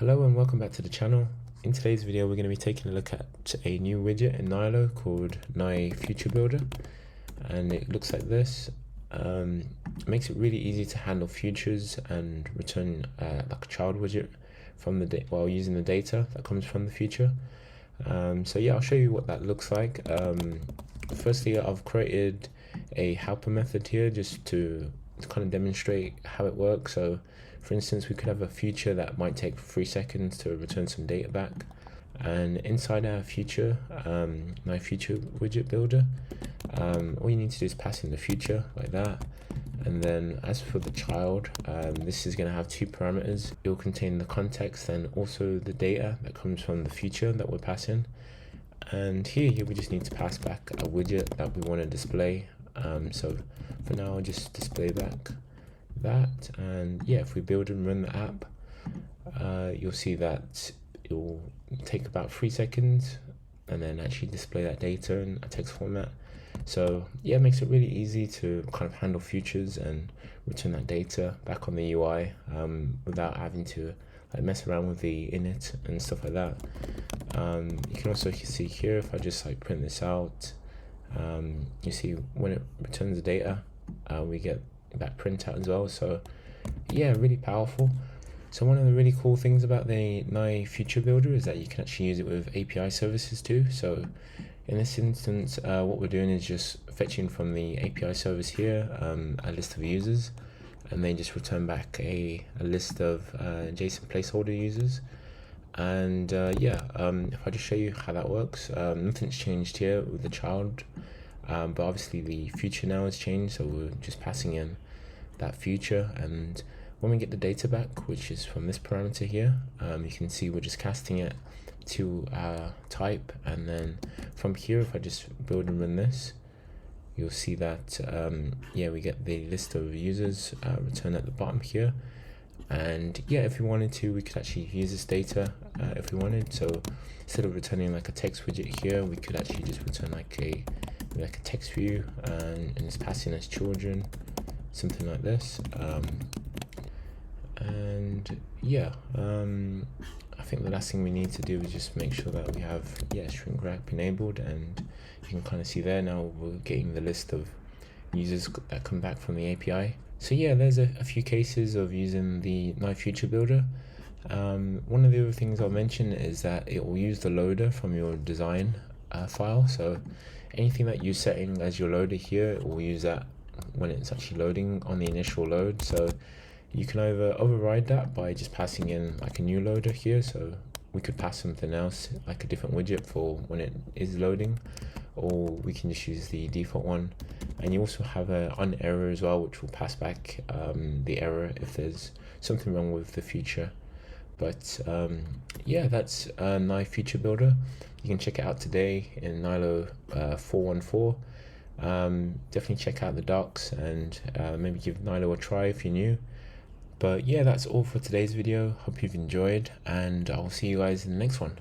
Hello and welcome back to the channel. In today's video we're going to be taking a look at a new widget in Nylo called NyFutureBuilder, and it looks like this. It makes it really easy to handle futures and return like a child widget from the while using the data that comes from the future. So yeah, I'll show you what that looks like. Firstly, I've created a helper method here just to kind of demonstrate how it works. So for instance, we could have a future that might take 3 seconds to return some data back, and inside our future, my future widget builder, all you need to do is pass in the future like that. And then as for the child, this is going to have 2 parameters. It will contain the context and also the data that comes from the future that we're passing. And here we just need to pass back a widget that we want to display. So for now, I'll just display back that. And yeah, if we build and run the app, you'll see that it will take about 3 seconds and then actually display that data in a text format. So yeah, it makes it really easy to kind of handle futures and return that data back on the UI without having to like mess around with the init and stuff like that. You can also see here, if I just like print this out, you see when it returns the data, we get that printout as well. So yeah, really powerful. So one of the really cool things about the NyFutureBuilder is that you can actually use it with API services too. So in this instance, what we're doing is just fetching from the API service here a list of users, and then just return back a list of JSON placeholder users. And yeah, if I just show you how that works, nothing's changed here with the child, but obviously the future now has changed, so we're just passing in that future. And when we get the data back, which is from this parameter here, you can see we're just casting it to our type. And then from here, if I just build and run this, you'll see that yeah, we get the list of users returned at the bottom here. And yeah, if we wanted to, we could actually use this data if we wanted. So instead of returning like a text widget here, we could actually just return like a text view and it's passing as children, something like this. And yeah, I think the last thing we need to do is just make sure that we have shrinkwrap enabled, and you can kind of see there now we're getting the list of users that come back from the API. So yeah, there's a few cases of using the NyFutureBuilder. One of the other things I'll mention is that it will use the loader from your design file. So anything that you're setting as your loader here, it will use that when it's actually loading on the initial load. So you can either override that by just passing in like a new loader here. So we could pass something else, like a different widget for when it is loading, or we can just use the default one. And you also have a on error as well, which will pass back the error if there's something wrong with the future. But yeah, that's NyFutureBuilder. You can check it out today in Nylo 4.14. Definitely check out the docs and maybe give Nylo a try if you're new. But yeah, that's all for today's video. Hope you've enjoyed, and I'll see you guys in the next one.